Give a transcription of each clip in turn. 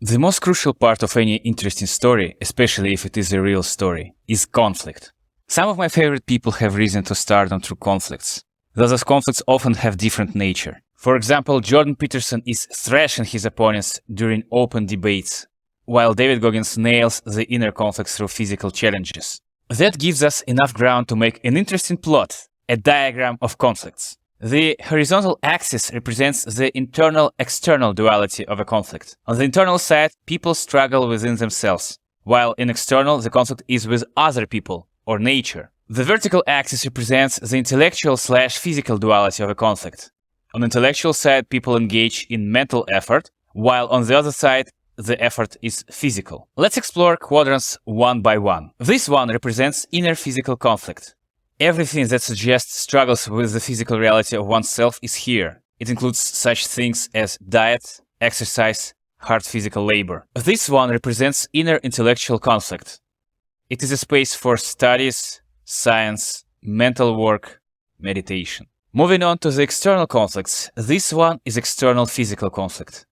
The most crucial part of any interesting story, especially if it is a real story, is conflict. Some of my favorite people have risen to stardom through conflicts. Those conflicts often have different nature. For example, Jordan Peterson is thrashing his opponents during open debates, while David Goggins nails the inner conflicts through physical challenges. That gives us enough ground to make an interesting plot, a diagram of conflicts. The horizontal axis represents the internal-external duality of a conflict. On the internal side, people struggle within themselves, while in external, the conflict is with other people, or nature. The vertical axis represents the intellectual/physical duality of a conflict. On the intellectual side, people engage in mental effort, while on the other side, the effort is physical. Let's explore quadrants one by one. This one represents inner physical conflict. Everything that suggests struggles with the physical reality of oneself is here. It includes such things as diet, exercise, hard physical labor. This one represents inner intellectual conflict. It is a space for studies, science, mental work, meditation. Moving on to the external conflicts, this one is external physical conflict.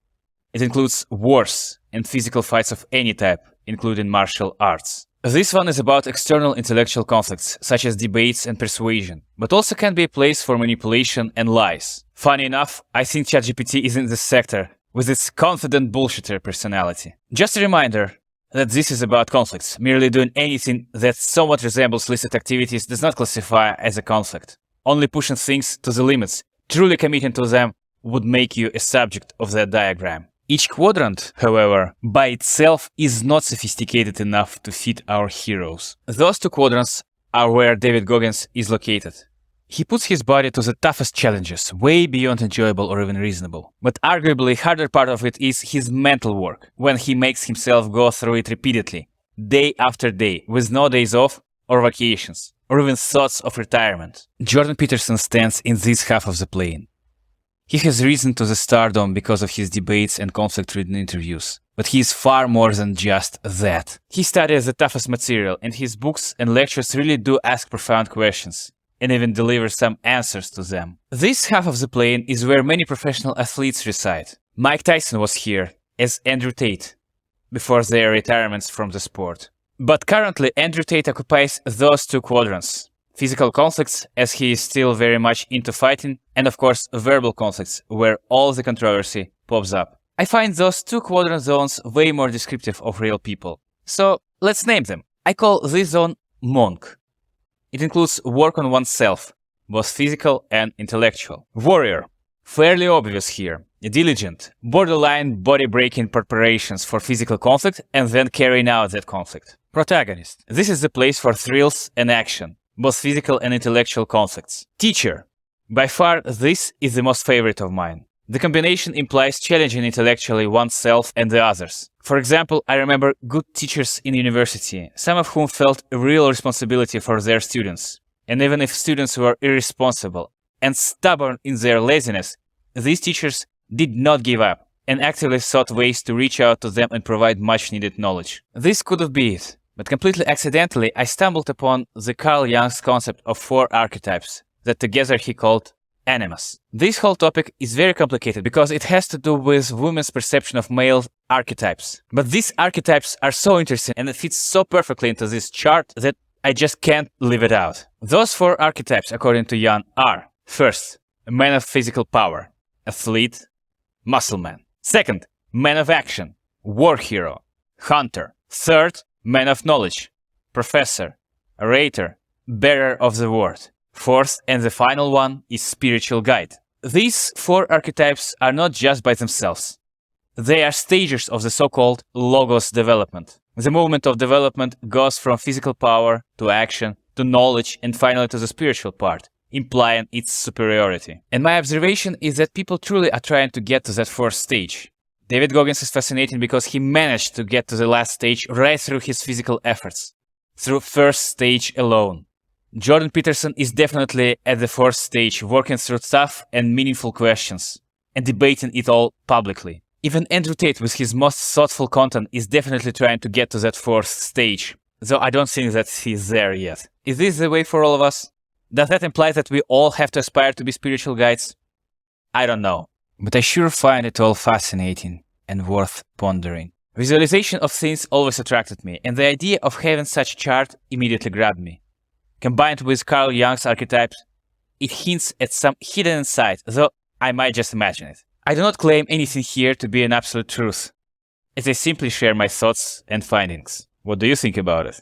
It includes wars and physical fights of any type, including martial arts. This one is about external intellectual conflicts, such as debates and persuasion, but also can be a place for manipulation and lies. Funny enough, I think ChatGPT is in this sector, with its confident bullshitter personality. Just a reminder that this is about conflicts. Merely doing anything that somewhat resembles listed activities does not classify as a conflict. Only pushing things to the limits, truly committing to them, would make you a subject of that diagram. Each quadrant, however, by itself is not sophisticated enough to fit our heroes. Those two quadrants are where David Goggins is located. He puts his body to the toughest challenges, way beyond enjoyable or even reasonable. But arguably harder part of it is his mental work, when he makes himself go through it repeatedly, day after day, with no days off or vacations, or even thoughts of retirement. Jordan Peterson stands in this half of the plane. He has risen to the stardom because of his debates and conflict-ridden interviews. But he is far more than just that. He studies the toughest material, and his books and lectures really do ask profound questions, and even deliver some answers to them. This half of the plane is where many professional athletes reside. Mike Tyson was here as Andrew Tate, before their retirements from the sport. But currently, Andrew Tate occupies those two quadrants. Physical conflicts, as he is still very much into fighting, and of course verbal conflicts, where all the controversy pops up. I find those two quadrant zones way more descriptive of real people. So let's name them. I call this zone monk. It includes work on oneself, both physical and intellectual. Warrior, fairly obvious here. Diligent, borderline body-breaking preparations for physical conflict and then carrying out that conflict. Protagonist, this is the place for thrills and action, both physical and intellectual conflicts. Teacher, by far this is the most favorite of mine. The combination implies challenging intellectually oneself and the others. For example, I remember good teachers in university, some of whom felt a real responsibility for their students. And even if students were irresponsible and stubborn in their laziness, these teachers did not give up and actively sought ways to reach out to them and provide much needed knowledge. This could have been it. But completely accidentally, I stumbled upon the Carl Jung's concept of 4 archetypes that together he called animus. This whole topic is very complicated because it has to do with women's perception of male archetypes. But these archetypes are so interesting and it fits so perfectly into this chart that I just can't leave it out. Those 4 archetypes, according to Jung, are: first, a man of physical power, athlete, muscle man. Second, man of action, war hero, hunter. Third, man of knowledge, professor, orator, bearer of the word. Fourth, and the final one, is spiritual guide. These 4 archetypes are not just by themselves. They are stages of the so-called logos development. The movement of development goes from physical power to action to knowledge and finally to the spiritual part, implying its superiority. And my observation is that people truly are trying to get to that 4th stage. David Goggins is fascinating because he managed to get to the last stage right through his physical efforts, through 1st stage alone. Jordan Peterson is definitely at the 4th stage, working through tough and meaningful questions, and debating it all publicly. Even Andrew Tate, with his most thoughtful content, is definitely trying to get to that 4th stage, though I don't think that he's there yet. Is this the way for all of us? Does that imply that we all have to aspire to be spiritual guides? I don't know. But I sure find it all fascinating and worth pondering. Visualization of things always attracted me, and the idea of having such a chart immediately grabbed me. Combined with Carl Jung's archetypes, it hints at some hidden insight, though I might just imagine it. I do not claim anything here to be an absolute truth, as I simply share my thoughts and findings. What do you think about it?